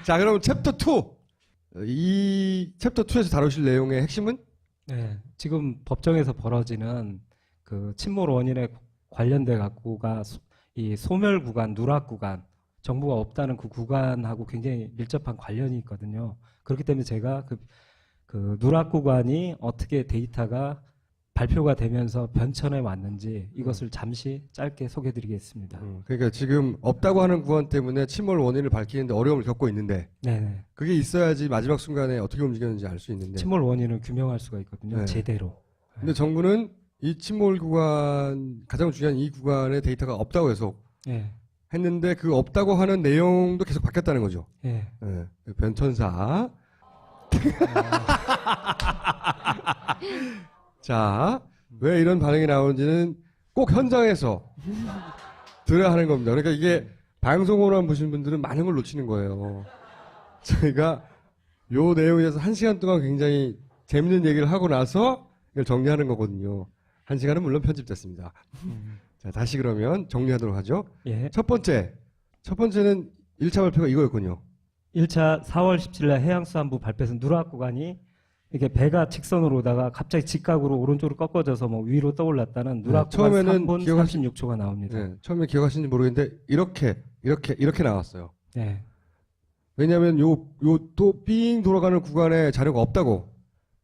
자, 그럼 챕터 2. 이 챕터 2에서 다루실 내용의 핵심은? 네, 지금 법정에서 벌어지는 그 침몰 원인에 관련돼 갖고가 이 소멸 구간, 누락 구간, 정보가 없다는 그 구간하고 굉장히 밀접한 관련이 있거든요. 그렇기 때문에 제가 그 누락 구간이 어떻게 데이터가 발표가 되면서 변천해 왔는지 이것을 잠시 짧게 소개해드리겠습니다. 그러니까 지금 없다고 하는 구간 때문에 침몰 원인을 밝히는데 어려움을 겪고 있는데 네, 그게 있어야지 마지막 순간에 어떻게 움직였는지 알 수 있는데 침몰 원인을 규명할 수가 있거든요. 네. 제대로. 근데 정부는 이 침몰 구간 가장 중요한 이 구간에 데이터가 없다고 해서 네, 했는데 그 없다고 하는 내용도 계속 바뀌었다는 거죠. 네. 네. 변천사. 자, 왜 이런 반응이 나오는지는 꼭 현장에서 들어야 하는 겁니다. 그러니까 이게 방송으로만 보시는 분들은 많은 걸 놓치는 거예요. 저희가 요 내용에 대해서 1시간 동안 굉장히 재밌는 얘기를 하고 나서 이걸 정리하는 거거든요. 1시간은 물론 편집됐습니다. 자, 다시 그러면 정리하도록 하죠. 예. 첫 번째는 1차 발표가 이거였군요. 1차 4월 17일 날 해양수산부 발표에서 누락 구간이 이렇게 배가 직선으로 오다가 갑자기 직각으로 오른쪽으로 꺾어져서 뭐 위로 떠올랐다는 누락 구간 처음에는 3분 36초가 나옵니다. 네, 처음에 기억하시는지 모르겠는데 이렇게 나왔어요. 네. 왜냐하면 요 또 삥 돌아가는 구간에 자료가 없다고.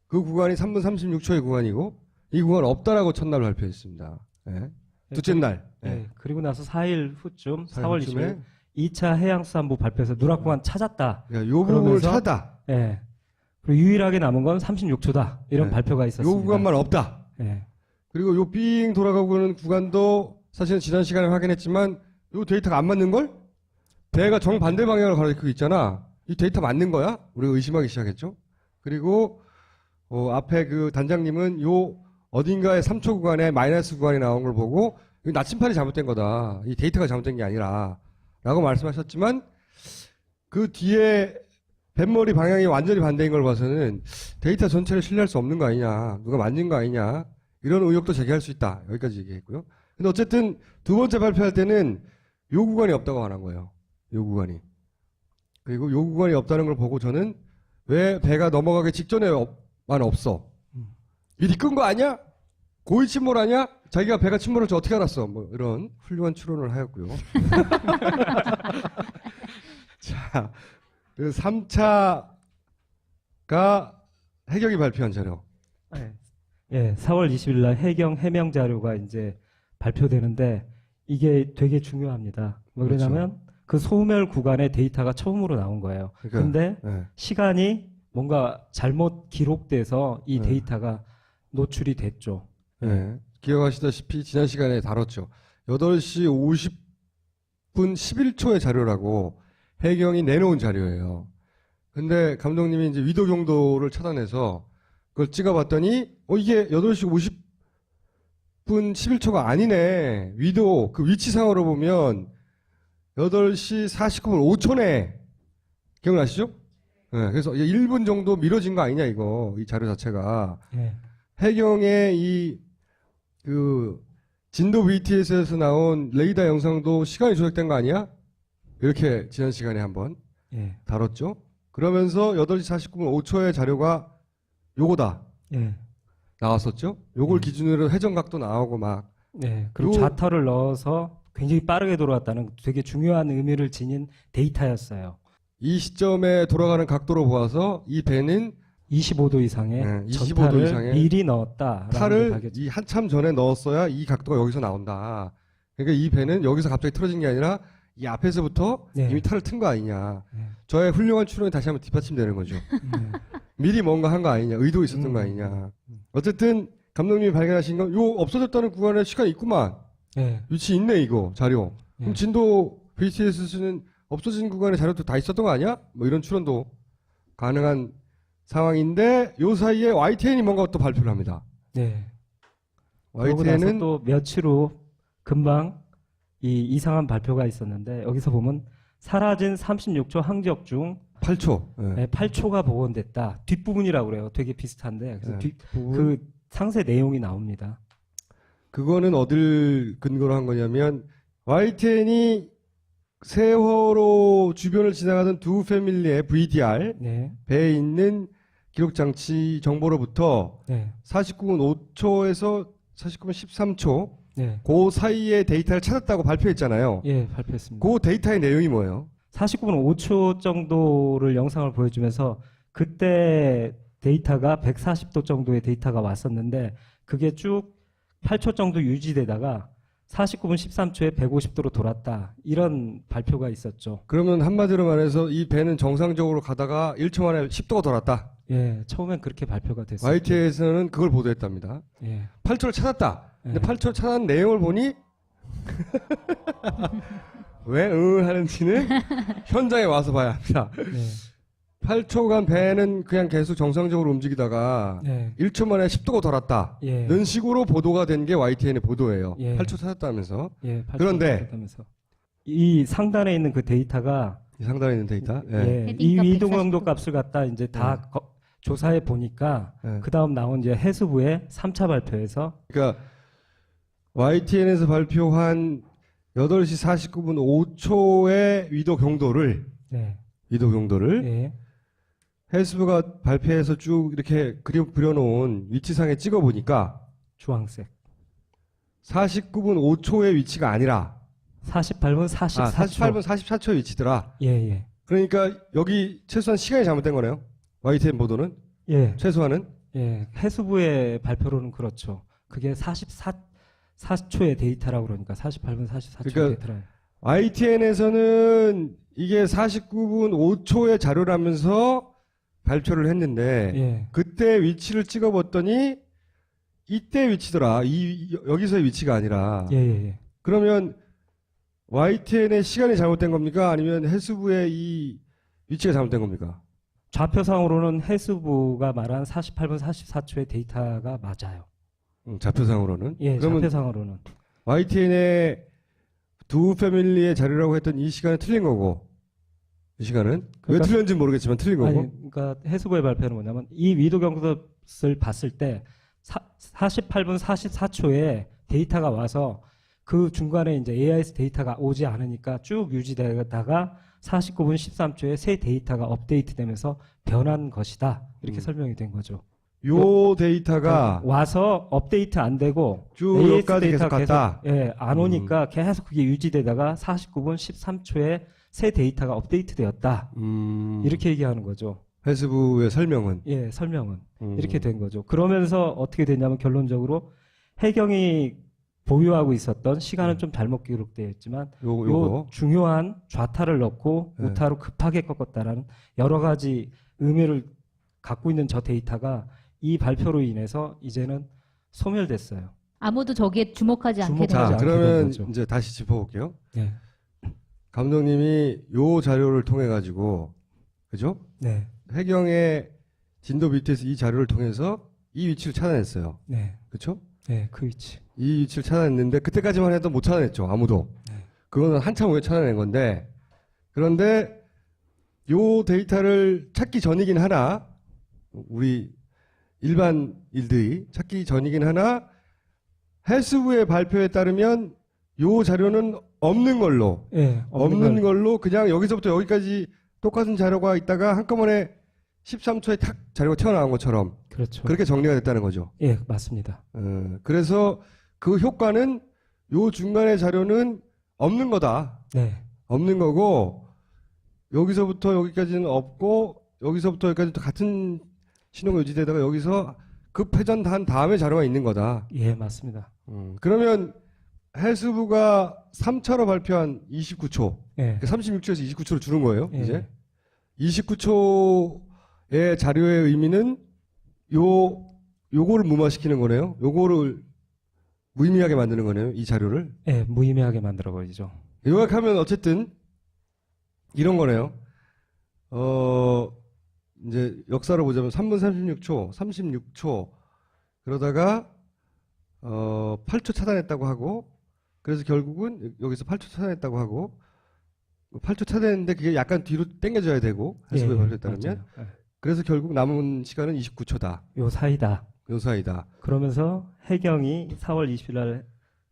그 구간이 3분 36초의 구간이고 이 구간 없다라고 첫날 발표했습니다. 네. 둘째 날. 네. 그리고 나서 4일 후쯤 4월 20일 20일 2차 해양수산부 발표에서 누락 구간 찾았다. 요 부분을 그러면서- 찾았다. 네. 그리고 유일하게 남은 건 36초다. 이런 네. 발표가 있었습니다. 요 구간만 없다. 네. 그리고 요 삥 돌아가고 있는 구간도 사실은 지난 시간에 확인했지만 요 데이터가 안 맞는 걸? 배가 정반대 방향을 가리키고 있잖아. 이 데이터 맞는 거야? 우리가 의심하기 시작했죠. 그리고 앞에 그 단장님은 요 어딘가에 3초 구간에 마이너스 구간이 나온 걸 보고 이 나침판이 잘못된 거다. 이 데이터가 잘못된 게 아니라 라고 말씀하셨지만 그 뒤에 뱃머리 방향이 완전히 반대인 걸 봐서는 데이터 전체를 신뢰할 수 없는 거 아니냐. 누가 만진 거 아니냐. 이런 의혹도 제기할 수 있다. 여기까지 얘기했고요. 근데 어쨌든 두 번째 발표할 때는 요 구간이 없다고 말한 거예요. 요 구간이. 그리고 요 구간이 없다는 걸 보고 저는 왜 배가 넘어가기 직전에만 없어? 미리 끈 거 아니야? 고의 침몰 아니야? 자기가 배가 침몰할 줄 어떻게 알았어? 뭐 이런 훌륭한 추론을 하였고요. 자, 그 3차가 해경이 발표한 자료. 네. 예, 4월 20일 날 해경 해명 자료가 이제 발표되는데 이게 되게 중요합니다. 뭐 그렇죠. 그러냐면 그 소멸 구간의 데이터가 처음으로 나온 거예요. 그러니까, 근데 네. 시간이 뭔가 잘못 기록돼서 이 네. 데이터가 노출이 됐죠. 네. 기억하시다시피 지난 시간에 다뤘죠. 8시 50분 11초의 자료라고 해경이 내놓은 자료예요. 근데 감독님이 이제 위도 경도를 차단해서 그걸 찍어봤더니 이게 8시 50분 11초가 아니네. 위도 그 위치상으로 보면 8시 49분 5초네. 기억나시죠? 네, 그래서 1분 정도 미뤄진 거 아니냐 이거 이 자료 자체가. 예. 해경의 그 진도 VTS에서 나온 레이더 영상도 시간이 조작된 거 아니야? 이렇게 지난 시간에 한번 예. 다뤘죠. 그러면서 8시 49분 5초의 자료가 요거다 예. 나왔었죠. 요걸 기준으로 회전각도 나오고 막. 네. 그리고 요- 좌터를 넣어서 굉장히 빠르게 돌아왔다는 되게 중요한 의미를 지닌 데이터였어요. 이 시점에 돌아가는 각도로 보아서 이 배는 25도 이상의 네, 25도 전타를 이상의 미리 넣었다. 탈을 이 한참 전에 넣었어야 이 각도가 여기서 나온다. 그러니까 이 배는 여기서 갑자기 틀어진 게 아니라 이 앞에서부터 네. 이미 탈을 튼 거 아니냐. 네. 저의 훌륭한 추론이 다시 한번 뒷받침되는 거죠. 미리 뭔가 한 거 아니냐. 의도 있었던 거 아니냐. 어쨌든 감독님이 발견하신 건 요 없어졌다는 구간에 시간이 있구만. 네. 위치 있네 이거 자료. 그럼 네. 진도 VTS는 없어진 구간에 자료도 다 있었던 거 아니야? 뭐 이런 추론도 가능한 상황인데 요 사이에 YTN이 뭔가 또 발표를 합니다. 네. 그러고 나서 YTN은 또 며칠 후 금방 이 이상한 발표가 있었는데 여기서 보면 사라진 36초 항적 중 8초. 네. 8초가 복원됐다. 뒷부분이라고 그래요. 되게 비슷한데 그래서 네. 그 상세 내용이 나옵니다. 그거는 어딜 근거로 한 거냐면 YTN이 세월호 주변을 지나가던 두 패밀리의 VDR 네. 배에 있는 기록 장치 정보로부터 네. 49분 5초에서 49분 13초 네. 그 사이에 데이터를 찾았다고 발표했잖아요. 예, 발표했습니다. 그 데이터의 내용이 뭐예요? 49분 5초 정도를 영상을 보여주면서 그때 데이터가 140도 정도의 데이터가 왔었는데 그게 쭉 8초 정도 유지되다가 49분 13초에 150도로 돌았다. 이런 발표가 있었죠. 그러면 한마디로 말해서 이 배는 정상적으로 가다가 1초 만에 10도가 돌았다. 예, 처음엔 그렇게 발표가 됐었죠. YTN에서는 그걸 보도했답니다. 예. 8초를 찾았다. 근데 예. 8초 찾은 내용을 보니 왜 하는지는 현장에 와서 봐야 합니다. 네. 8초간 배는 그냥 계속 정상적으로 움직이다가 네. 1초 만에 10도가 돌았다. 예. 는 식으로 보도가 된 게 YTN의 보도예요. 예. 8초 찾았다면서. 예, 8초 그런데 됐다면서. 이 상단에 있는 그 데이터가 이 상단에 있는 데이터. 예. 예, 헤딩값 이 위도 140도. 강도 값을 갖다 이제 다 조사해 보니까 예. 그 다음 나온 이제 해수부의 3차 발표에서 그러니까 YTN에서 발표한 8시 49분 5초의 위도 경도를 네. 예. 예. 해수부가 발표해서 쭉 이렇게 그려놓은 위치상에 찍어보니까 주황색. 49분 5초의 위치가 아니라 48분 44초. 48분 44초의 위치더라. 예, 예. 그러니까 여기 최소한 시간이 잘못된 거네요. YTN 보도는 예. 최소한은 예. 해수부의 발표로는 그렇죠. 그게 44초의 데이터라고 그러니까 48분 44초 그러니까 데이터라. YTN에서는 이게 49분 5초의 자료라면서 발표를 했는데 예. 그때 위치를 찍어봤더니 이때 위치더라. 여기서의 위치가 아니라. 예, 예, 예. 그러면 YTN의 시간이 잘못된 겁니까? 아니면 해수부의 이 위치가 잘못된 겁니까? 좌표상으로는 해수부가 말한 48분 44초의 데이터가 맞아요. 좌표상으로는. 예, 그러면 좌표상으로는. YTN의 두 패밀리의 자료라고 했던 이 시간은 틀린 거고, 이 시간은 왜 그러니까- 틀렸는지 모르겠지만 틀린 거고. 아니, 그러니까 해수부의 발표는 뭐냐면 이 위도 경도값을 봤을 때 48분 44초에 데이터가 와서 그 중간에 이제 AIS 데이터가 오지 않으니까 쭉 유지되다가 49분 13초에 새 데이터가 업데이트되면서 변한 것이다. 이렇게 설명이 된 거죠. 요 데이터가 와서 업데이트 안 되고 쭉 AS 여기까지 계속 데이터가 갔다. 예, 안 오니까 계속 그게 유지되다가 49분 13초에 새 데이터가 업데이트되었다. 이렇게 얘기하는 거죠. 해수부의 설명은. 예, 설명은 이렇게 된 거죠. 그러면서 어떻게 됐냐면 결론적으로 해경이 보유하고 있었던 시간은 좀 잘못 기록되어 있지만 요거. 요 중요한 좌타를 넣고 네. 우타로 급하게 꺾었다라는 여러 가지 의미를 갖고 있는 저 데이터가 이 발표로 인해서 이제는 소멸됐어요. 아무도 저기에 주목하지 않게 주목하지 된 자, 않게 거죠. 된 그러면 거죠. 이제 다시 짚어볼게요. 네. 감독님이 요 자료를 통해 가지고, 그죠? 네. 해경의 진도 BTS 이 자료를 통해서 이 위치를 찾아냈어요. 네. 그렇죠? 네, 그 위치. 이 위치를 찾아냈는데 그때까지만 해도 못 찾아냈죠. 아무도. 네. 그거는 한참 후에 찾아낸 건데 그런데 요 데이터를 찾기 전이긴 하나 우리 일반 일들이 찾기 전이긴 하나 해수부의 발표에 따르면 요 자료는 없는 걸로 예, 없는 걸로 그냥 여기서부터 여기까지 똑같은 자료가 있다가 한꺼번에 13초에 탁 자료가 튀어나온 것처럼 그렇죠. 그렇게 정리가 됐다는 거죠. 예, 맞습니다. 그래서 그 효과는 요 중간의 자료는 없는 거다. 네. 없는 거고 여기서부터 여기까지는 없고 여기서부터 여기까지 또 같은 신호가 유지되다가 여기서 급회전한 다음에 자료가 있는 거다. 예, 맞습니다. 그러면 해수부가 3차로 발표한 29초, 예. 36초에서 29초를 줄은 거예요. 예. 이제 29초의 자료의 의미는 요거를 무마시키는 거네요. 요거를 무의미하게 만드는 거네요. 이 자료를. 예, 무의미하게 만들어 버리죠. 요약하면 어쨌든 이런 거네요. 이제 역사로 보자면 3분 36초 그러다가 8초 차단했다고 하고 그래서 결국은 여기서 8초 차단했다고 하고 8초 차단했는데 그게 약간 뒤로 당겨져야 되고 해수부의 발표에 따르면 맞아요. 그래서 결국 남은 시간은 29초다. 요 사이다. 요 사이다. 그러면서 해경이 4월 20일 날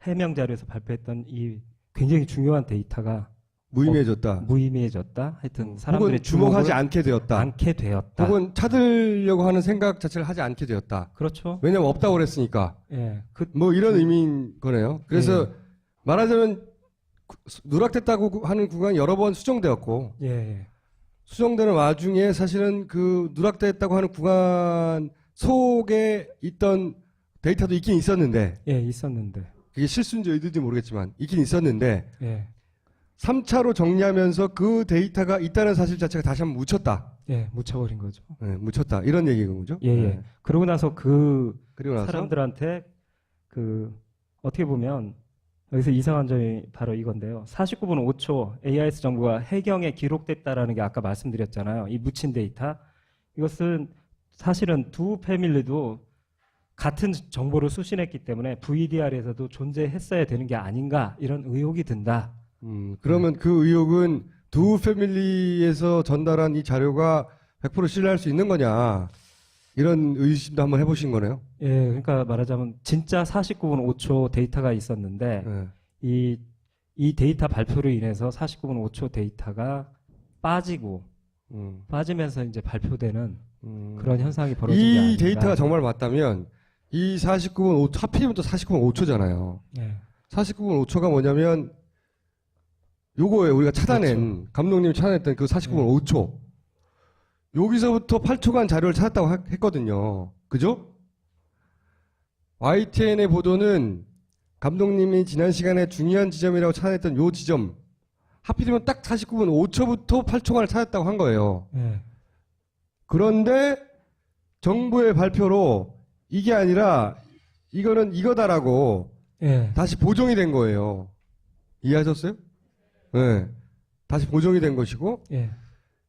해명 자료에서 발표했던 이 굉장히 중요한 데이터가 무의미해졌다. 무의미해졌다. 하여튼 사람들의 혹은 주목하지 주목을 않게 되었다. 않게 되었다. 혹은 찾으려고 하는 생각 자체를 하지 않게 되었다. 그렇죠. 왜냐면 없다고 그랬으니까. 예. 뭐 이런 의미인 거네요. 그래서 말하자면 누락됐다고 하는 구간이 여러 번 수정되었고 예. 수정되는 와중에 사실은 그 누락됐다고 하는 구간 속에 있던 데이터도 있긴 있었는데 예, 있었는데. 그게 실수인지 의도인지 모르겠지만 있긴 있었는데 예. 3차로 정리하면서 그 데이터가 있다는 사실 자체가 다시 한번 묻혔다. 예, 묻혀버린 거죠. 네, 묻혔다. 이런 얘기인 거죠. 예, 예. 네. 그러고 나서 그 그리고 나서 사람들한테 그 어떻게 보면 여기서 이상한 점이 바로 이건데요. 49분 5초 AIS 정보가 해경에 기록됐다라는 게 아까 말씀드렸잖아요. 이 묻힌 데이터. 이것은 사실은 두 패밀리도 같은 정보를 수신했기 때문에 VDR에서도 존재했어야 되는 게 아닌가 이런 의혹이 든다. 그러면 그 의혹은 두 패밀리에서 전달한 이 자료가 100% 신뢰할 수 있는 거냐 이런 의심도 한번 해보신 거네요. 예, 그러니까 말하자면 진짜 49분 5초 데이터가 있었는데 네. 이 데이터 발표로 인해서 49분 5초 데이터가 빠지면서 이제 발표되는 그런 현상이 벌어진 게 이 아닌가. 데이터가 정말 맞다면 이 49분 5초 하필이면 또 49분 5초잖아요. 예, 49분 5초가 뭐냐면 요거예요. 우리가 찾아낸 감독님이 찾아냈던 그 49분 5초. 여기서부터 8초간 자료를 찾았다고 했거든요. 그죠? YTN의 보도는 감독님이 지난 시간에 중요한 지점이라고 찾아냈던 요 지점 하필이면 딱 49분 5초부터 8초간을 찾았다고 한 거예요. 예, 그런데 정부의 발표로 이게 아니라 이거는 이거다라고 예, 다시 보정이 된 거예요. 이해하셨어요? 네. 다시 보정이 된 것이고 예.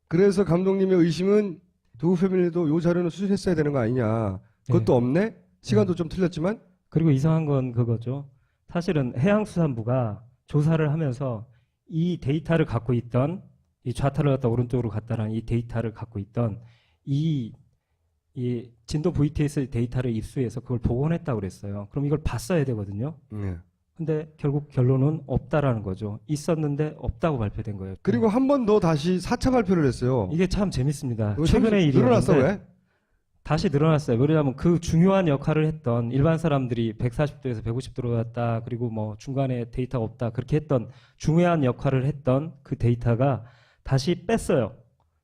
그래서 감독님의 의심은 두 패밀리도 요 자료는 수신했어야 되는 거 아니냐. 그것도 없네? 시간도 좀 틀렸지만 그리고 이상한 건 그거죠. 사실은 해양수산부가 조사를 하면서 이 데이터를 갖고 있던 이 좌타를 갖다 오른쪽으로 갔다라는 이 데이터를 갖고 있던 이 진도 VTS 데이터를 입수해서 그걸 복원했다고 그랬어요. 그럼 이걸 봤어야 되거든요. 네. 근데 결국 결론은 없다라는 거죠. 있었는데 없다고 발표된 거예요. 그리고 한 번 더 다시 4차 발표를 했어요. 이게 참 재밌습니다. 이거 최근에 늘어났어 일이었는데 왜? 다시 늘어났어요. 왜냐하면 그 중요한 역할을 했던 일반 사람들이 140도에서 150도로 갔다 그리고 뭐 중간에 데이터가 없다 그렇게 했던 중요한 역할을 했던 그 데이터가 다시 뺐어요.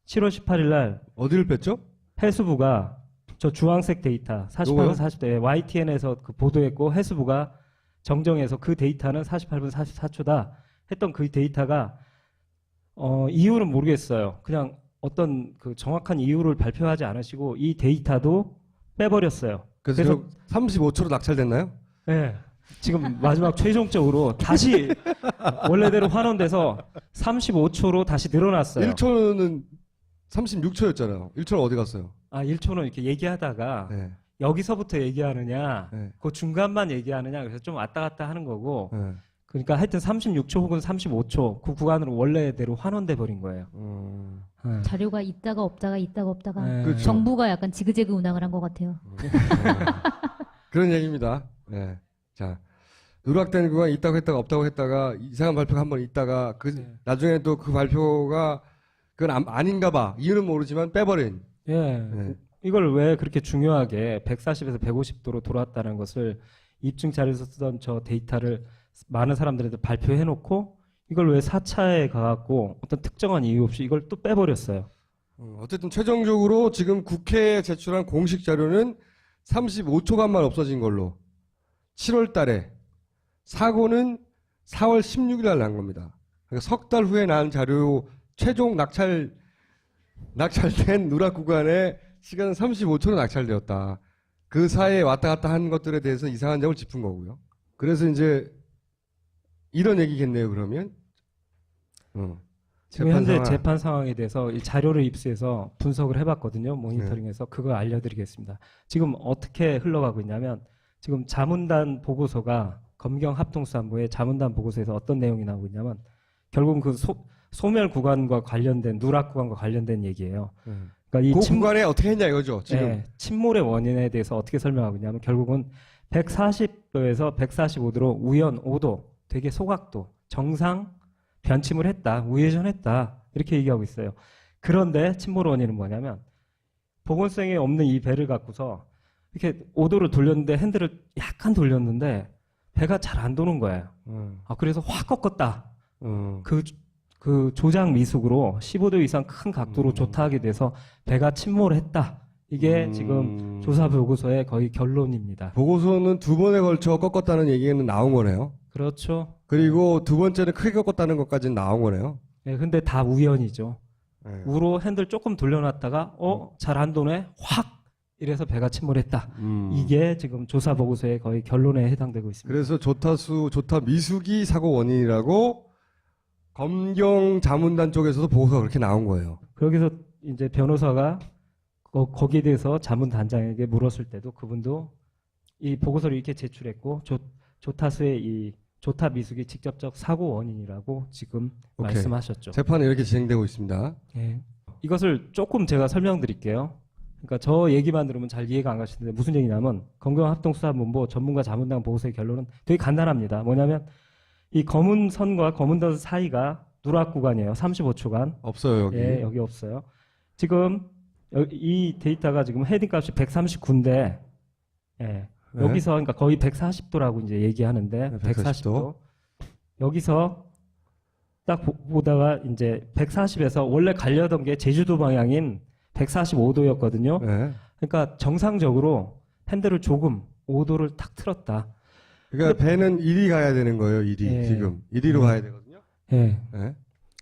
7월 18일 날 어디를 뺐죠? 해수부가 저 주황색 데이터 48분 40대 YTN에서 그 보도했고 해수부가 정정해서 그 데이터는 48분 44초다 했던 그 데이터가 이유는 모르겠어요. 그냥 어떤 그 정확한 이유를 발표하지 않으시고 이 데이터도 빼버렸어요. 그래서 35초로 낙찰됐나요? 네, 지금 마지막 최종적으로 다시 원래대로 환원돼서 35초로 다시 늘어났어요. 1초는 36초였잖아요. 1초는 어디 갔어요? 아, 1초는 이렇게 얘기하다가 네. 여기서부터 얘기하느냐, 네. 그 중간만 얘기하느냐, 그래서 좀 왔다 갔다 하는 거고, 네. 그러니까 하여튼 36초 혹은 35초 그 구간으로 원래대로 환원돼 버린 거예요. 네. 자료가 있다가 없다가 있다가 없다가 네. 그렇죠. 정부가 약간 지그재그 운항을 한 것 같아요. 그런 얘기입니다. 네. 자, 누락된 구간이 있다고 했다가 없다고 했다가 이상한 발표가 한 번 있다가 나중에 또 그 발표가 그건 아닌가 봐. 이유는 모르지만 빼버린. 예. 네. 이걸 왜 그렇게 중요하게 140에서 150도로 돌아왔다는 것을 입증 자료에서 쓰던 저 데이터를 많은 사람들한테 발표해 놓고 이걸 왜 4차에 가갖고 어떤 특정한 이유 없이 이걸 또 빼버렸어요. 어쨌든 최종적으로 지금 국회에 제출한 공식 자료는 35초간만 없어진 걸로 7월 달에 사고는 4월 16일 날 난 겁니다. 그러니까 석 달 후에 난 자료 최종 낙찰된 누락 구간의 시간은 35초로 낙찰되었다. 그 사이에 왔다 갔다 한 것들에 대해서 이상한 점을 짚은 거고요. 그래서 이제 이런 얘기겠네요. 그러면 지금 현재 재판 상황에 대해서 이 자료를 입수해서 분석을 해봤거든요. 모니터링해서 그거 알려드리겠습니다. 지금 어떻게 흘러가고 있냐면 지금 자문단 보고서가 검경합동수사부의 자문단 보고서에서 어떤 내용이 나오고 있냐면 결국은 그 소멸 구간과 관련된 누락 구간과 관련된 얘기예요. 그러니까 이 그 구간에 어떻게 했냐 이거죠. 지금 네, 침몰의 원인에 대해서 어떻게 설명하고 있냐면 결국은 140도에서 145도로 우연 5도 되게 소각도 정상 변침을 했다, 우회전했다 이렇게 얘기하고 있어요. 그런데 침몰 원인은 뭐냐면 보건성이 없는 이 배를 갖고서 이렇게 5도를 돌렸는데 핸들을 약간 돌렸는데 배가 잘 안 도는 거예요. 그래서 확 꺾었다. 그 조작 미숙으로 15도 이상 큰 각도로 조타하게 돼서 배가 침몰했다. 이게 지금 조사 보고서의 거의 결론입니다. 보고서는 두 번에 걸쳐 꺾었다는 얘기는 나온 거네요. 그렇죠. 그리고 두 번째는 크게 꺾었다는 것까지는 나온 거네요. 네, 근데 다 우연이죠. 네. 우로 핸들 조금 돌려놨다가 잘 안 도네 확 이래서 배가 침몰했다. 이게 지금 조사 보고서의 거의 결론에 해당되고 있습니다. 그래서 조타 미숙이 사고 원인이라고 검경 자문단 쪽에서도 보고서가 그렇게 나온 거예요. 거기서 이제 변호사가 거기에 대해서 자문단장에게 물었을 때도 그분도 이 보고서를 이렇게 제출했고 조타수의 이 조타 미숙이 직접적 사고 원인이라고 지금 오케이. 말씀하셨죠. 재판은 이렇게 진행되고 있습니다. 예. 이것을 조금 제가 설명드릴게요. 그러니까 저 얘기만 들으면 잘 이해가 안 가시는데 무슨 얘기냐면 검경합동수사본부 전문가 자문단 보고서의 결론은 되게 간단합니다. 뭐냐면 이 검은 선과 검은 선 사이가 누락 구간이에요. 35초간. 없어요, 여기. 예, 여기 없어요. 지금 이 데이터가 지금 헤딩 값이 139인데 예. 네. 여기서 그러니까 거의 140도라고 이제 얘기하는데 네, 140도. 여기서 딱 보다가 이제 140에서 원래 가려던 게 제주도 방향인 145도였거든요. 네. 그러니까 정상적으로 핸들을 조금 5도를 탁 틀었다. 그러니까 배는 이리 가야 되는 거예요, 이리. 예. 지금. 이리로 가야 되거든요. 예. 네.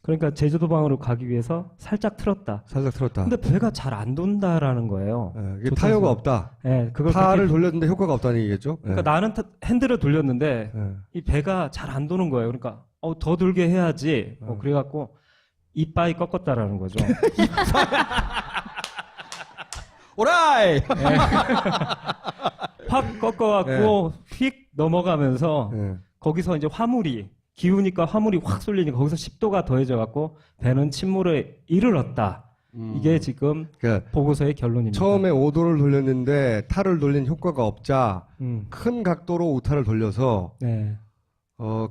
그러니까 제주도 방향으로 가기 위해서 살짝 틀었다. 살짝 틀었다. 근데 배가 잘 안 돈다라는 거예요. 네. 이게 조타수. 타요가 없다. 예, 그걸 팔을 그렇게- 돌렸는데 효과가 없다는 얘기겠죠? 네. 그러니까 나는 핸들을 돌렸는데 네. 이 배가 잘 안 도는 거예요. 그러니까 더 돌게 해야지. 그래갖고 이빠이 꺾었다라는 거죠. 오라이! 확 꺾어갖고 휙 넘어가면서 네. 거기서 이제 화물이 기우니까 화물이 확 쏠리니까 거기서 10도가 더해져갖고 배는 침몰에 이르렀다. 이게 지금 그러니까 보고서의 결론입니다. 처음에 5도를 돌렸는데 탈을 돌린 효과가 없자 큰 각도로 우타를 돌려서 네.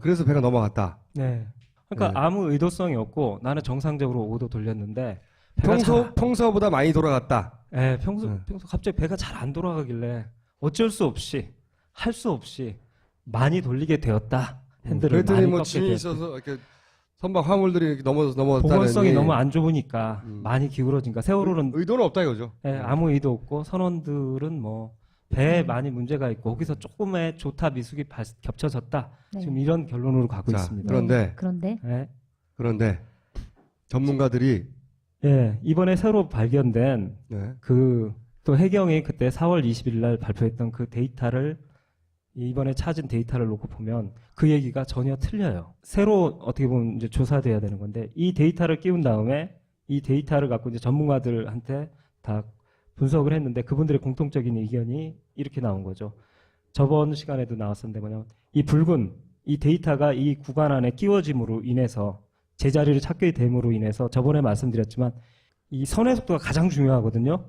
그래서 배가 넘어갔다. 네. 그러니까 네. 아무 의도성이 없고 나는 정상적으로 5도 돌렸는데 배가 평소보다 많이 돌아갔다. 네, 평소 네. 갑자기 배가 잘 안 돌아가길래 어쩔 수 없이 할 수 없이 많이 돌리게 되었다. 핸들을 그랬더니 많이 뭐 꺾게 짐이 되었다. 있어서 이렇게 선박 화물들이 이렇게 넘어갔다는 보건성이 너무 안 좋으니까 많이 기울어지니까 세월호는 의도는 없다 이거죠. 예, 아무 의도 없고 선원들은 뭐 배에 많이 문제가 있고 거기서 조금의 조타 미숙이 겹쳐졌다. 네. 지금 이런 결론으로 가고 자, 있습니다. 그런데 그런데 예. 그런데 전문가들이 예, 이번에 새로 발견된 네. 그 또 해경이 그때 4월 20일 날 발표했던 그 데이터를 이번에 찾은 데이터를 놓고 보면 그 얘기가 전혀 틀려요. 새로 어떻게 보면 이제 조사돼야 되는 건데 이 데이터를 끼운 다음에 이 데이터를 갖고 이제 전문가들한테 다 분석을 했는데 그분들의 공통적인 의견이 이렇게 나온 거죠. 저번 시간에도 나왔었는데 뭐냐면 이 붉은 이 데이터가 이 구간 안에 끼워짐으로 인해서 제자리를 찾게 됨으로 인해서 저번에 말씀드렸지만 이 선의 속도가 가장 중요하거든요.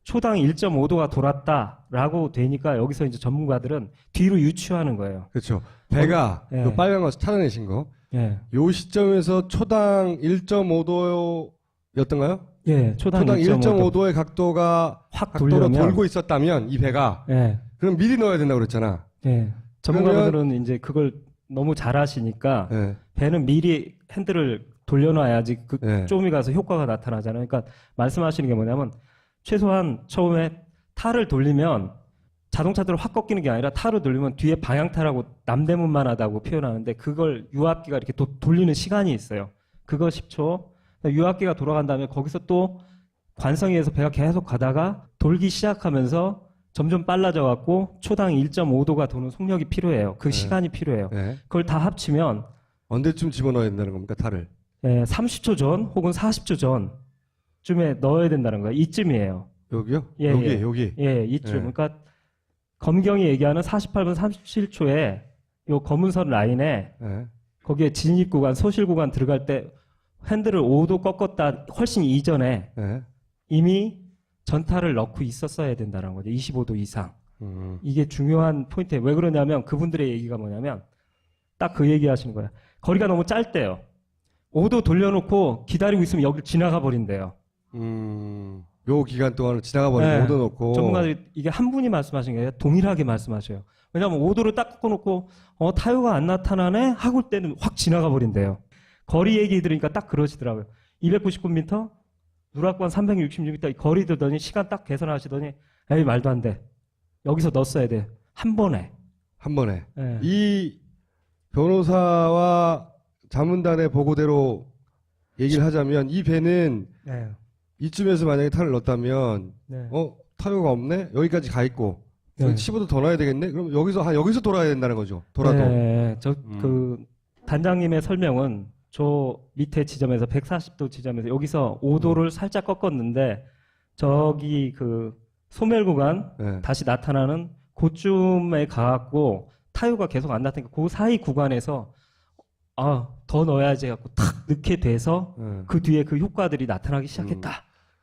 초당 1.5도가 돌았다라고 되니까 여기서 이제 전문가들은 뒤로 유추하는 거예요. 그렇죠. 배가 예. 그 빨간 거 찾아내신 거. 예, 요 시점에서 초당 1.5도였던가요? 예, 초당, 초당 1.5도 1.5도의 각도가 확 각도로 돌려면 돌고 있었다면 이 배가 예, 그럼 미리 넣어야 된다고 그랬잖아. 예. 전문가들은 이제 그걸 너무 잘 아시니까 예. 배는 미리 핸들을 돌려놔야지 그 예. 쪼미 가서 효과가 나타나잖아요. 그러니까 말씀하시는 게 뭐냐면 최소한 처음에 탈을 돌리면 자동차들을 확 꺾이는 게 아니라 탈을 돌리면 뒤에 방향타라고 남대문만 하다고 표현하는데 그걸 유압기가 이렇게 돌리는 시간이 있어요. 그거 10초. 유압기가 돌아간 다음에 거기서 또 관성에서 배가 계속 가다가 돌기 시작하면서 점점 빨라져 갖고 초당 1.5도가 도는 속력이 필요해요. 그 시간이 필요해요. 예. 그걸 다 합치면 언제쯤 집어넣어야 된다는 겁니까, 탈을? 30초 전 혹은 40초 전쯤에 넣어야 된다는 거예요. 이쯤이에요. 여기요? 예, 여기, 예. 여기. 예, 이쯤. 예. 그러니까 검경이 얘기하는 48분 37초에 요 검은 선 라인에 예. 거기에 진입 구간, 소실 구간 들어갈 때 핸들을 5도 꺾었다 훨씬 이전에 예. 이미 전타를 넣고 있었어야 된다는 거죠. 25도 이상. 이게 중요한 포인트예요. 왜 그러냐면 그분들의 얘기가 뭐냐면 딱 그 얘기 하시는 거예요. 거리가 너무 짧대요. 오도 돌려놓고 기다리고 있으면 여길 지나가 버린대요. 요 기간 동안은 지나가 버리고 네. 얻어놓고. 전문가들이 이게 한 분이 말씀하신 게 아니라 동일하게 말씀하셔요. 왜냐하면 오도를 딱 꺾어놓고 타요가 안 나타나네 하고 때는 확 지나가 버린대요. 거리 얘기 들으니까 딱 그러시더라고요. 299m, 누락관 366m 거리 들더니 시간 딱 계산하시더니 에이 말도 안 돼. 여기서 넣었어야 돼. 한 번에. 한 번에. 예. 이 변호사와 자문단의 보고대로 얘기를 하자면 이 배는 네. 이쯤에서 만약에 타를 넣었다면 네. 타요가 없네? 여기까지 가 있고 네. 15도 더 넣어야 되겠네? 그럼 여기서 돌아야 된다는 거죠. 돌아도. 네, 그 단장님의 설명은 저 밑에 지점에서 140도 지점에서 여기서 5도를 살짝 꺾었는데 저기 그 소멸 구간 네. 다시 나타나는 그쯤에 가갖고 타요가 계속 안 나타나니까 그 사이 구간에서 더 넣어야지 해갖고 탁 넣게 돼서 네. 그 뒤에 그 효과들이 나타나기 시작했다.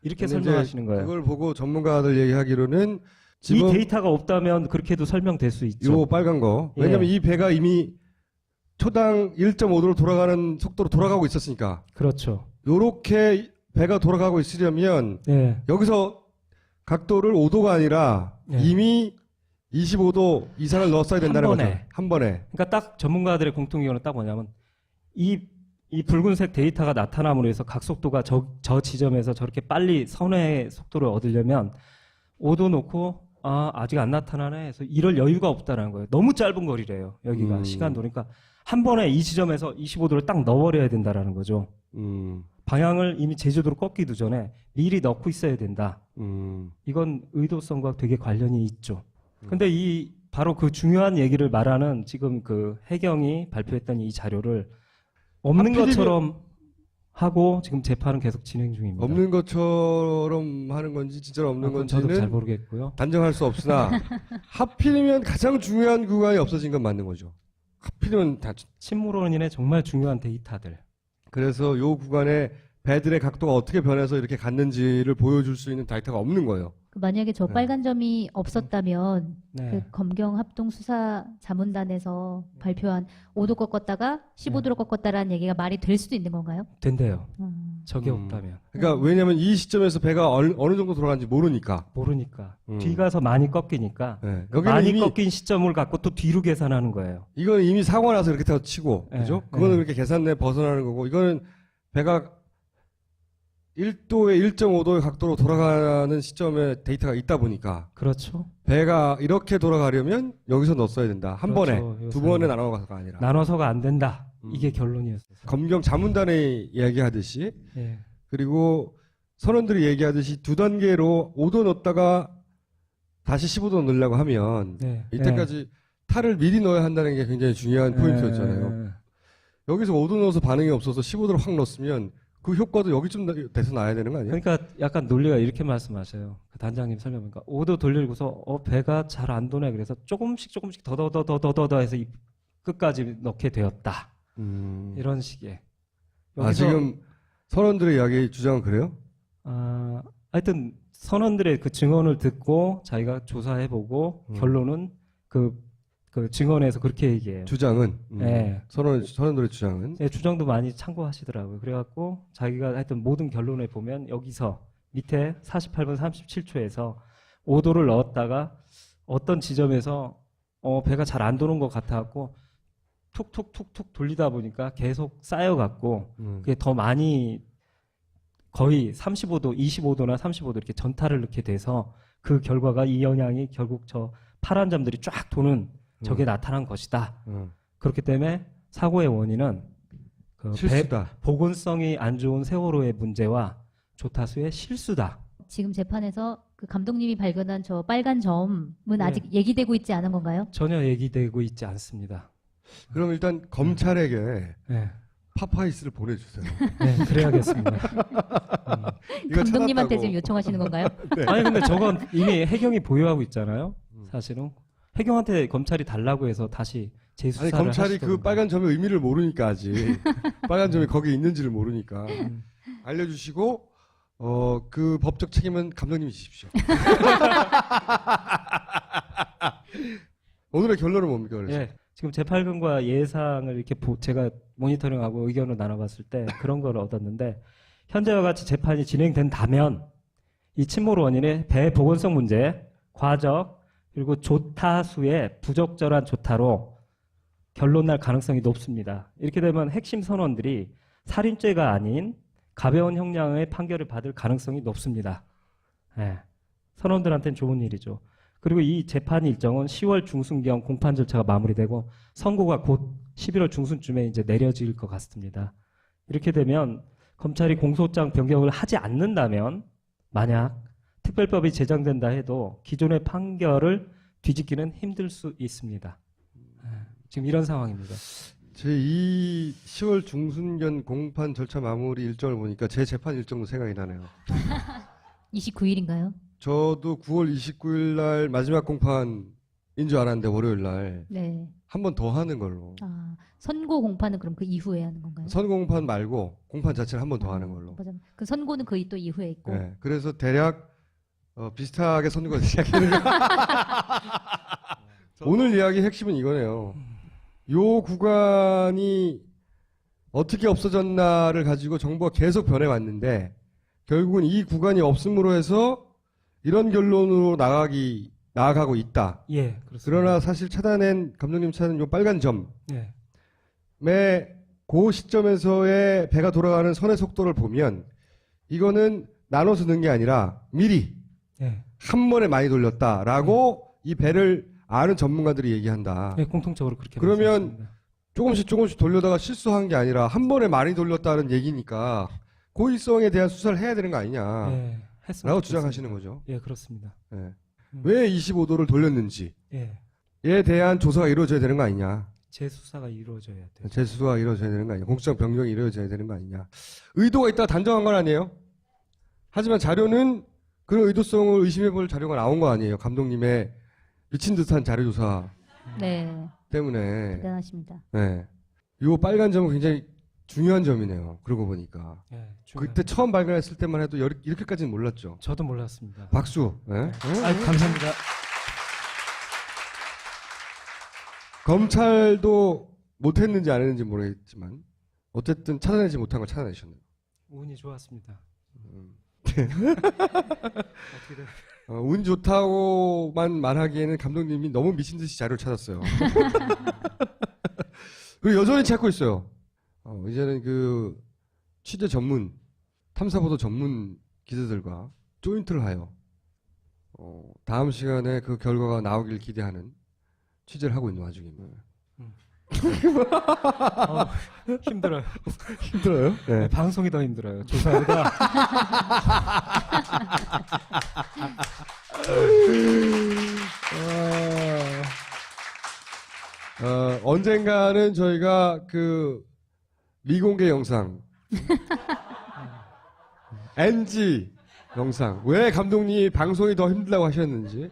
이렇게 근데 설명하시는 이제 거예요. 그걸 보고 전문가들 얘기하기로는 이 지금 데이터가 없다면 그렇게도 설명될 수 있죠. 요 빨간 거. 왜냐면 예. 이 배가 이미 초당 1.5도로 돌아가는 속도로 돌아가고 있었으니까. 그렇죠. 요렇게 배가 돌아가고 있으려면 네. 여기서 각도를 5도가 아니라 예. 이미 25도 이상을 넣었어야 된다는 한 거죠. 번에. 한 번에. 그러니까 딱 전문가들의 공통의견은 딱 뭐냐면 이 붉은색 데이터가 나타남으로 해서 각속도가 저 지점에서 저렇게 빨리 선의 속도를 얻으려면 5도 놓고 아직 안 나타나네 해서 이럴 여유가 없다는 거예요. 너무 짧은 거리래요. 여기가 시간도. 그러니까 한 번에 이 지점에서 25도를 딱 넣어버려야 된다라는 거죠. 방향을 이미 제주도로 꺾기도 전에 미리 넣고 있어야 된다. 이건 의도성과 되게 관련이 있죠. 근데 바로 그 중요한 얘기를 말하는 지금 그 해경이 발표했던 이 자료를 없는 하필이면- 것처럼 하고 지금 재판은 계속 진행 중입니다. 없는 것처럼 하는 건지 진짜로 없는 그건 저도 잘 건지는 모르겠고요. 단정할 수 없으나 하필이면 가장 중요한 구간이 없어진 건 맞는 거죠. 하필이면 침몰원인의 정말 중요한 데이터들. 그래서 요 구간에 배들의 각도가 어떻게 변해서 이렇게 갔는지를 보여줄 수 있는 데이터가 없는 거예요. 만약에 저 네. 빨간 점이 없었다면 네. 그 검경 합동 수사 자문단에서 발표한 5도 꺾었다가 15도로 꺾었다라는 얘기가 말이 될 수도 있는 건가요? 된대요. 저게 음. 없다면. 그러니까 왜냐면 이 시점에서 배가 어느 정도 돌아가는지 모르니까. 모르니까. 음. 뒤가서 많이 꺾이니까. 네. 그 여기는 많이 이미 꺾인 시점을 갖고 또 뒤로 계산하는 거예요. 이건 이미 사고가 나서 이렇게 타고 치고, 네. 그죠? 그거는 네. 그렇게 계산 내에 벗어나는 거고, 이거는 배가 1도에 1.5도의 각도로 돌아가는 시점에 데이터가 있다 보니까 그렇죠. 배가 이렇게 돌아가려면 여기서 넣었어야 된다. 한 그렇죠. 번에 요 두 사이에. 번에 나눠가서가 아니라. 나눠서가 안 된다. 이게 음. 결론이었어요. 검경 자문단이 이야기하듯이 예. 그리고 선원들이 얘기하듯이 두 단계로 5도 넣었다가 다시 15도 넣으려고 하면 네. 이때까지 탈을 미리 넣어야 한다는 게 굉장히 중요한 포인트였잖아요. 여기서 5도 넣어서 반응이 없어서 15도를 확 넣었으면 그 효과도 여기쯤 돼서 나야 되는 거 아니에요? 그러니까 약간 논리가 이렇게 말씀하셔요. 그 단장님 설명하니까 5도 돌리고서 배가 잘 안 도네. 그래서 조금씩 더 해서 이 끝까지 넣게 되었다. 이런 식의. 지금 선원들의 이야기 주장은 그래요? 하여튼 선원들의 그 증언을 듣고 자기가 조사해보고 결론은 그 증언에서 그렇게 얘기해요. 주장은 네. 선원들의 주장은 네, 주장도 많이 참고하시더라고요. 그래갖고 자기가 하여튼 모든 결론에 보면 여기서 밑에 48분 37초에서 5도를 넣었다가 어떤 지점에서 배가 잘 안 도는 것 같아갖고 툭툭툭툭 돌리다 보니까 계속 쌓여갖고 그게 더 많이 거의 35도, 25도나 35도 이렇게 전탈을 넣게 돼서 그 결과가 이 영향이 결국 저 파란 점들이 쫙 도는 저게 나타난 것이다. 그렇기 때문에 사고의 원인은 그 실수다. 보건성이 안 좋은 세월호의 문제와 조타수의 실수다. 지금 재판에서 그 감독님이 발견한 저 빨간 점은 아직 얘기되고 있지 않은 건가요? 전혀 얘기되고 있지 않습니다. 그럼 일단 검찰에게 네, 파파이스를 보내주세요. 네 그래야겠습니다. 이거 감독님한테 찾았다고. 지금 요청하시는 건가요? 아니 근데 저건 이미 해경이 보유하고 있잖아요. 사실은 해경한테 검찰이 달라고 해서 다시 아니 재수사를 검찰이 그 하시던가. 빨간 점의 의미를 모르니까 아직 빨간 점이 거기 있는지를 모르니까 알려주시고 그 법적 책임은 감독님이 지십시오. 오늘의 결론은 뭡니까? 그래서? 예, 지금 제8금과 예상을 이렇게 제가 모니터링하고 의견을 나눠봤을 때 그런 걸 얻었는데 현재와 같이 재판이 진행된다면 이 침몰 원인의 배 보건성 문제, 과적, 그리고 조타수의 부적절한 조타로 결론 날 가능성이 높습니다. 이렇게 되면 핵심 선원들이 살인죄가 아닌 가벼운 형량의 판결을 받을 가능성이 높습니다. 예, 선원들한테는 좋은 일이죠. 그리고 이 재판 일정은 10월 중순경 공판 절차가 마무리되고 선고가 곧 11월 중순쯤에 이제 내려질 것 같습니다. 이렇게 되면 검찰이 공소장 변경을 하지 않는다면 만약 특별법이 제정된다 해도 기존의 판결을 뒤집기는 힘들 수 있습니다. 지금 이런 상황입니다. 제 이 10월 중순견 공판 절차 마무리 일정을 보니까 제 재판 일정도 생각이 나네요. 29일인가요? 저도 9월 29일 날 마지막 공판인 줄 알았는데 월요일 날 네. 한 번 더 하는 걸로. 아, 선고 공판은 그럼 그 이후에 하는 건가요? 선공판 말고 공판 자체를 한 번 더 하는 걸로. 맞아. 그 선고는 그 또 이후에 있고. 네, 그래서 대략 비슷하게 선거가 시작되는 거. 오늘 이야기 핵심은 이거네요. 요 구간이 어떻게 없어졌나를 가지고 정부가 계속 변해왔는데 결국은 이 구간이 없음으로 해서 이런 결론으로 나아가고 있다. 예, 그렇습니다. 그러나 사실 감독님 찾은 요 빨간 점에 예, 그 시점에서의 배가 돌아가는 선의 속도를 보면 이거는 나눠서 넣은 게 아니라 미리 예, 한 번에 많이 돌렸다라고 이 배를 아는 전문가들이 얘기한다. 예, 공통적으로 그렇게 그러면 말씀하십니다. 조금씩 돌려다가 실수한 게 아니라 한 번에 많이 돌렸다는 얘기니까 고의성에 대한 수사를 해야 되는 거 아니냐 예, 했으면 라고 좋겠습니다. 주장하시는 거죠. 예, 그렇습니다. 예. 왜 25도를 돌렸는지에 예, 대한 조사가 이루어져야 되는 거 아니냐. 재수사가 이루어져야 돼요. 재수가 이루어져야 되는 거 아니냐. 공소장 변경이 이루어져야 되는 거 아니냐. 의도가 있다 단정한 건 아니에요. 하지만 자료는 그런 의도성을 의심해볼 자료가 나온 거 아니에요. 감독님의 미친 듯한 자료 조사 네. 때문에. 대단하십니다. 네. 요 빨간 점은 굉장히 중요한 점이네요. 그러고 보니까. 예, 그때 처음 발견했을 때만 해도 이렇게까지는 몰랐죠. 저도 몰랐습니다. 박수. 네? 감사합니다. 검찰도 못했는지 안 했는지 모르겠지만 어쨌든 찾아내지 못한 걸 찾아내셨네요. 운이 좋았습니다. 네. 어떻게 돼? 운 좋다고만 말하기에는 감독님이 너무 미친 듯이 자료를 찾았어요. 그리고 여전히 찾고 있어요. 이제는 그 취재 전문, 탐사보도 전문 기자들과 조인트를 하여 다음 시간에 그 결과가 나오길 기대하는 취재를 하고 있는 와중입니다. 힘들어요. 힘들어요? 네. 방송이 더 힘들어요. 조사보다. 언젠가는 저희가 그 미공개 영상 NG 영상 왜 감독님이 방송이 더 힘들다고 하셨는지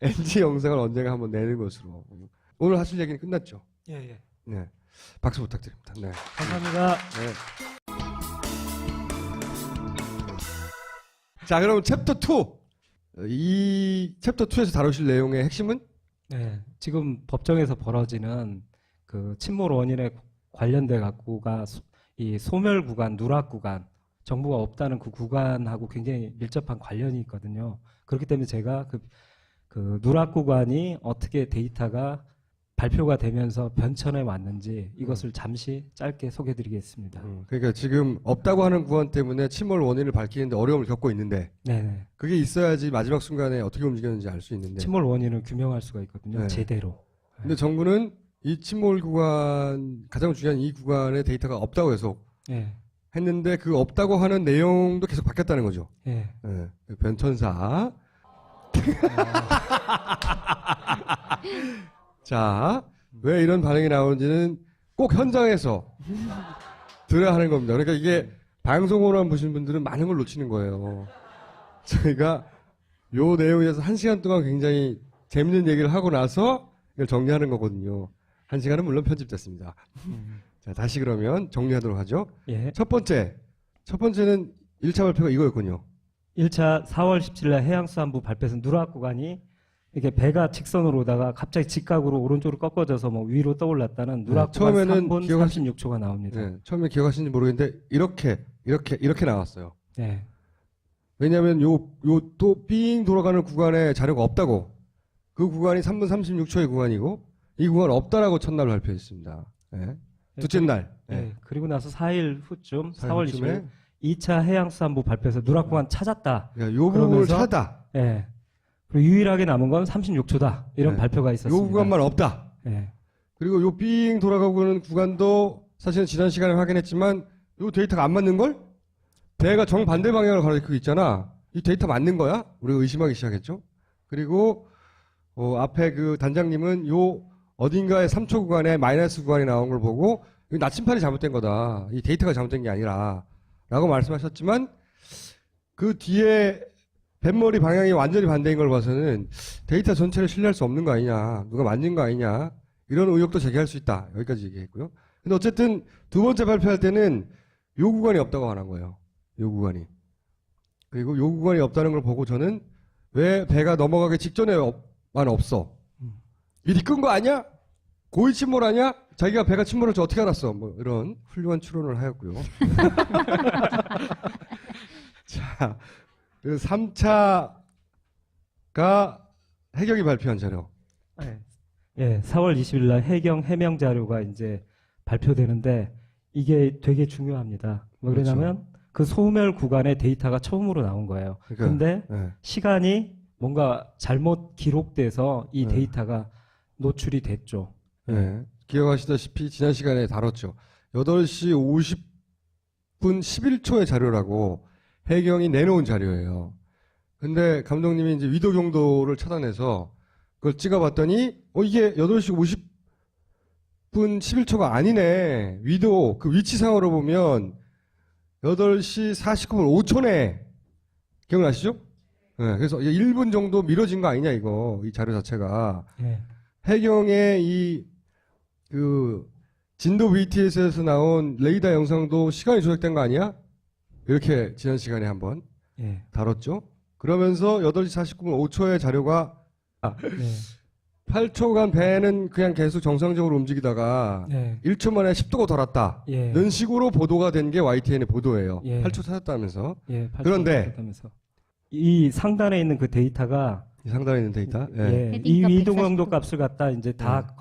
NG 영상을 언젠가 한번 내는 것으로 오늘 하실 얘기는 끝났죠? 예, 예. 네, 박수 부탁드립니다. 네. 감사합니다. 네. 자, 그럼 챕터 2. 이 챕터 2에서 다루실 내용의 핵심은? 네, 지금 법정에서 벌어지는 그 침몰 원인에 관련돼 갖고가 이 소멸 구간, 누락 구간, 정보가 없다는 그 구간하고 굉장히 밀접한 관련이 있거든요. 그렇기 때문에 제가 그 누락 구간이 어떻게 데이터가 발표가 되면서 변천해 왔는지 이것을 잠시 짧게 소개해드리겠습니다. 그러니까 지금 없다고 하는 구간 때문에 침몰 원인을 밝히는데 어려움을 겪고 있는데 네네. 그게 있어야지 마지막 순간에 어떻게 움직였는지 알 수 있는데 침몰 원인을 규명할 수가 있거든요. 네. 제대로. 근데 정부는 이 침몰 구간 가장 중요한 이 구간에 데이터가 없다고 해서 예. 했는데 그 없다고 하는 내용도 계속 바뀌었다는 거죠. 예. 네. 변천사. 자, 왜 이런 반응이 나오는지는 꼭 현장에서 들어야 하는 겁니다. 그러니까 이게 방송으로만 보시는 분들은 많은 걸 놓치는 거예요. 저희가 요 내용에 대해서 1시간 동안 굉장히 재밌는 얘기를 하고 나서 이걸 정리하는 거거든요. 1시간은 물론 편집됐습니다. 자, 다시 그러면 정리하도록 하죠. 예. 첫 번째는 1차 발표가 이거였군요. 1차 4월 17일 해양수산부 발표에서 누락 구간이 이게 배가 직선으로 오다가 갑자기 직각으로 오른쪽으로 꺾어져서 뭐 위로 떠올랐다는 누락 구간 처음에는 3분 기억하시- 36초가 나옵니다. 네, 처음에 기억하시는지 모르겠는데 이렇게 나왔어요. 네. 왜냐하면 요 또 삥 돌아가는 구간에 자료가 없다고. 그 구간이 3분 36초의 구간이고 이 구간 없다라고 첫날 발표했습니다. 네. 둘째 날. 네. 그리고 나서 4일 후쯤 4월 20일 쯤에 2차 해양수산부 발표에서 누락 구간 찾았다. 요 부분을 그러면서- 찾다. 예. 그리고 유일하게 남은 건 36초다. 이런 네. 발표가 있었습니다. 요 구간만 없다. 예. 그리고 요 삥 돌아가고 있는 구간도 사실은 지난 시간에 확인했지만 요 데이터가 안 맞는 걸? 배가 정반대 방향을 가리키고 있잖아. 이 데이터 맞는 거야? 우리가 의심하기 시작했죠. 그리고 앞에 그 단장님은 요 어딘가에 3초 구간에 마이너스 구간이 나온 걸 보고 이거 나침판이 잘못된 거다. 이 데이터가 잘못된 게 아니라 라고 말씀하셨지만 그 뒤에 뱃머리 방향이 완전히 반대인 걸 봐서는 데이터 전체를 신뢰할 수 없는 거 아니냐. 누가 만진 거 아니냐. 이런 의혹도 제기할 수 있다. 여기까지 얘기했고요. 근데 어쨌든 두 번째 발표할 때는 요 구간이 없다고 말한 거예요. 요 구간이. 그리고 요 구간이 없다는 걸 보고 저는 왜 배가 넘어가기 직전에만 없어? 미리 끈 거 아니야? 고의 침몰 아니야? 자기가 배가 침몰할 줄 어떻게 알았어? 뭐 이런 훌륭한 추론을 하였고요. 자, 그 3차가 해경이 발표한 자료. 예, 4월 20일 날 해경 해명 자료가 이제 발표되는데 이게 되게 중요합니다. 뭐 그렇죠. 그러냐면 그 소멸 구간의 데이터가 처음으로 나온 거예요. 그러니까, 근데 네. 시간이 뭔가 잘못 기록돼서 이 네. 데이터가 노출이 됐죠. 네. 기억하시다시피 지난 시간에 다뤘죠. 8시 50분 11초의 자료라고 해경이 내놓은 자료예요. 근데 감독님이 이제 위도 경도를 찾아내서 그걸 찍어봤더니 이게 8시 50분 11초가 아니네. 위도 그 위치상으로 보면 8시 49분 5초네. 기억나시죠? 네, 그래서 이게 1분 정도 미뤄진 거 아니냐 이거 이 자료 자체가. 예. 해경의 그 진도 VTS에서 나온 레이더 영상도 시간이 조작된 거 아니야? 이렇게 지난 시간에 한번 예. 다뤘죠. 그러면서 8시 49분 5초의 자료가 네. 8초간 배는 그냥 계속 정상적으로 움직이다가 네. 1초 만에 10도가 돌았다. 예. 는 식으로 보도가 된 게 YTN의 보도예요. 예. 8초 찾았다면서. 예. 그런데 이 상단에 있는 그 데이터가 이 상단에 있는 데이터. 예. 예, 헤딩 이 값 위동강도 140도. 값을 갖다 이제 다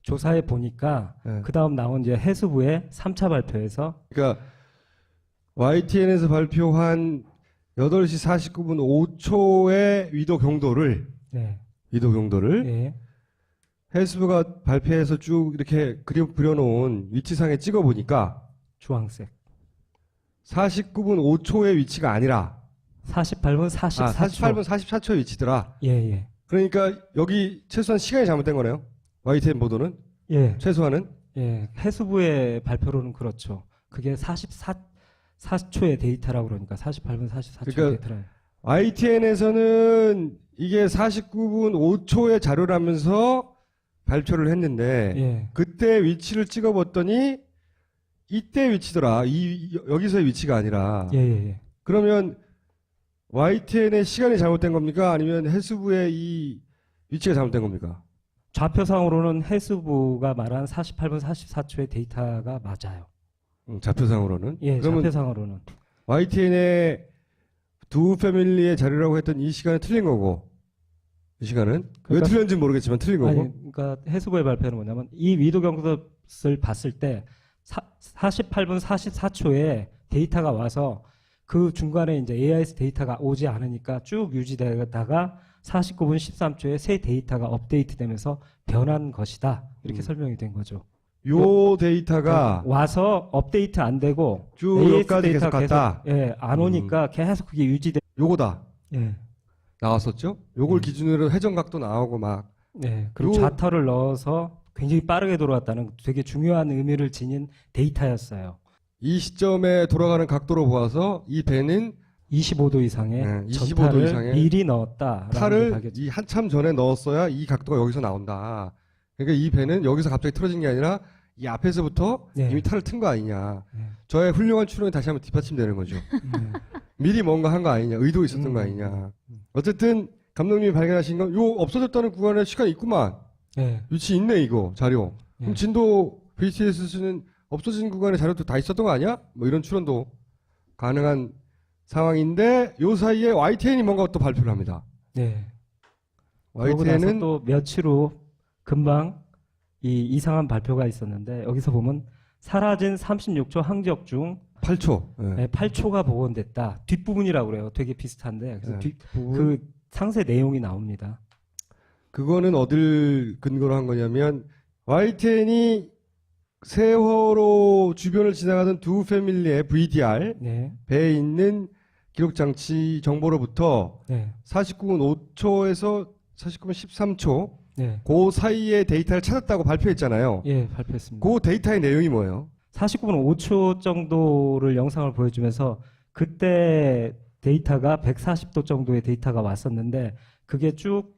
조사해 보니까 예. 그 다음 나온 이제 해수부의 3차 발표에서 그러니까 YTN에서 발표한 8시 49분 5초의 위도 경도를 네. 예. 해수부가 발표해서 쭉 이렇게 그려놓은 위치상에 찍어보니까 주황색 49분 5초의 위치가 아니라 48분 44초 48분 44초의 위치더라. 예. 그러니까 여기 최소한 시간이 잘못된 거네요. YTN 보도는 예. 최소한은. 예. 해수부의 발표로는 그렇죠. 그게 44초의 데이터라고 그러니까 48분 44초의 그러니까 데이터라. YTN에서는 이게 49분 5초의 자료라면서 발표를 했는데 예. 그때 위치를 찍어봤더니 이때 위치더라. 여기서의 위치가 아니라. 예. 그러면 YTN의 시간이 잘못된 겁니까? 아니면 해수부의 이 위치가 잘못된 겁니까? 좌표상으로는 해수부가 말한 48분 44초의 데이터가 맞아요. 좌표상으로는. 예. 그러면 좌표상으로는. YTN의 두 패밀리의 자료라고 했던 이 시간은 틀린 거고 이 시간은 왜 그러니까- 틀렸는지 모르겠지만 틀린 거고. 아니, 그러니까 해수부의 발표는 뭐냐면 이 위도 경도를 봤을 때 48분 44초에 데이터가 와서 그 중간에 이제 AIS 데이터가 오지 않으니까 쭉 유지되다가 49분 13초에 새 데이터가 업데이트되면서 변한 것이다. 이렇게 설명이 된 거죠. 요 데이터가 와서 업데이트 안 되고 쭉 AS 여기까지 계속 데이터가 갔다. 예, 안 오니까 계속 그게 유지돼. 요거다. 예. 나왔었죠? 요걸 기준으로 회전각도 나오고 막. 네, 그리고 요- 좌터를 넣어서 굉장히 빠르게 돌아왔다는 되게 중요한 의미를 지닌 데이터였어요. 이 시점에 돌아가는 각도로 보아서 이 배는 25도 이상의 네, 25도 전타를 이상의 미리 넣었다라는 게 탈을 밝혀져. 이 한참 전에 넣었어야 이 각도가 여기서 나온다. 그러니까 이 배는 여기서 갑자기 틀어진 게 아니라 이 앞에서부터 네. 이미 탈을 튼 거 아니냐. 네. 저의 훌륭한 추론이 다시 한번 뒷받침되는 거죠. 네. 미리 뭔가 한 거 아니냐. 의도 있었던 거 아니냐. 어쨌든 감독님이 발견하신 건 요 없어졌다는 구간에 시간이 있구만. 예. 위치 있네 이거 자료. 그럼 예. 진도 VTS는 없어진 구간에 자료도 다 있었던 거 아니야? 뭐 이런 추론도 가능한 상황인데 요 사이에 YTN이 뭔가 또 발표를 합니다. 네. 그러고 나서 YTN은 또 며칠 후 금방 이 이상한 발표가 있었는데 여기서 보면 사라진 36초 항적 중 8초. 예. 8초가 복원됐다. 뒷부분이라고 그래요. 되게 비슷한데 그래서 네. 그 상세 내용이 나옵니다. 그거는 어딜 근거로 한 거냐면 YTN이 세월호 주변을 지나가던 두 패밀리의 VDR 네. 배에 있는 기록 장치 정보로부터 네. 49분 5초에서 49분 13초 네. 그 사이의 데이터를 찾았다고 발표했잖아요. 예, 발표했습니다. 그 데이터의 내용이 뭐예요? 49분 5초 정도를 영상을 보여주면서 그때 데이터가 140도 정도의 데이터가 왔었는데 그게 쭉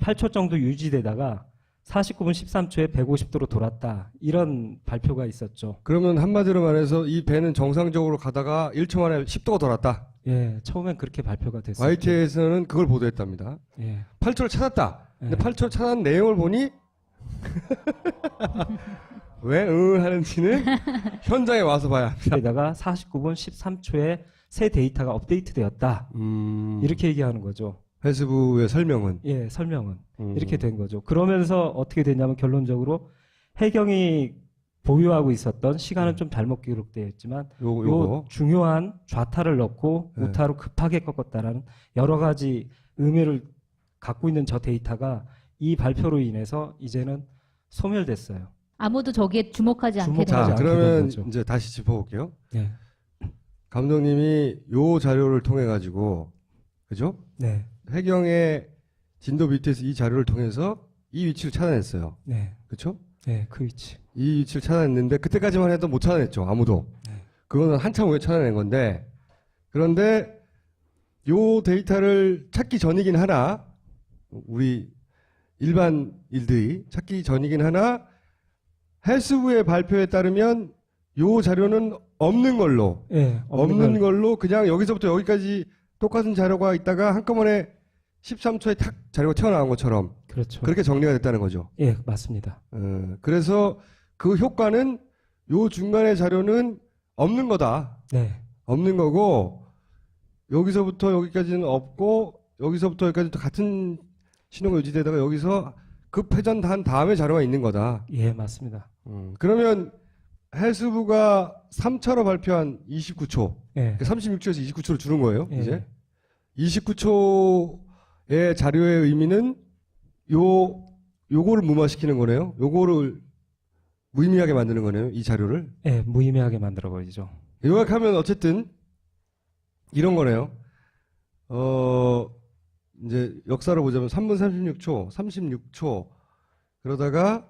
8초 정도 유지되다가 49분 13초에 150도로 돌았다. 이런 발표가 있었죠. 그러면 한마디로 말해서 이 배는 정상적으로 가다가 1초 만에 10도가 돌았다. 예, 처음엔 그렇게 발표가 됐었죠. YTN에서는 그걸 보도했답니다. 예. 8초를 찾았다. 근데 예. 8초 찾은 내용을 보니 왜 하는지는 현장에 와서 봐야 합니다. 게다가 49분 13초에 새 데이터가 업데이트되었다. 이렇게 얘기하는 거죠. 해수부의 설명은 예, 설명은 이렇게 된 거죠. 그러면서 어떻게 됐냐면 결론적으로 해경이 보유하고 있었던 시간은 좀 잘못 기록되어 있지만 요거 요 중요한 좌타를 넣고 네. 우타로 급하게 꺾었다라는 여러 가지 의미를 갖고 있는 저 데이터가 이 발표로 인해서 이제는 소멸됐어요. 아무도 저기에 주목하지 않게 된 주목하지 자 거죠. 않게 된 그러면 거죠. 이제 다시 짚어볼게요. 네. 감독님이 요 자료를 통해 가지고 그죠? 네. 해경의 진도 BTS 이 자료를 통해서 이 위치를 찾아냈어요. 네. 그렇죠? 네. 그 위치. 이 위치를 찾아냈는데 그때까지만 해도 못 찾아냈죠. 아무도. 네. 그거는 한참 후에 찾아낸 건데 그런데 요 데이터를 찾기 전이긴 하나 우리 일반 일들이 찾기 전이긴 하나 해수부의 발표에 따르면 요 자료는 없는 걸로 예. 없는 걸로 그냥 여기서부터 여기까지 똑같은 자료가 있다가 한꺼번에 13초에 탁 자료가 튀어나온 것처럼 그렇죠. 그렇게 정리가 됐다는 거죠. 예, 맞습니다. 그래서 그 효과는 요 중간의 자료는 없는 거다. 네. 없는 거고 여기서부터 여기까지는 없고 여기서부터 여기까지 또 같은 신호가 유지되다가 여기서 급회전한 다음에 자료가 있는 거다. 예, 맞습니다. 그러면 해수부가 3차로 발표한 29초, 예. 36초에서 29초를 주는 거예요. 예. 이제 29초의 자료의 의미는 요거를 무마시키는 거네요. 요거를 무의미하게 만드는 거네요. 이 자료를. 예, 무의미하게 만들어 버리죠. 요약하면 어쨌든 이런 거네요. 이제 역사를 보자면 3분 36초, 36초 그러다가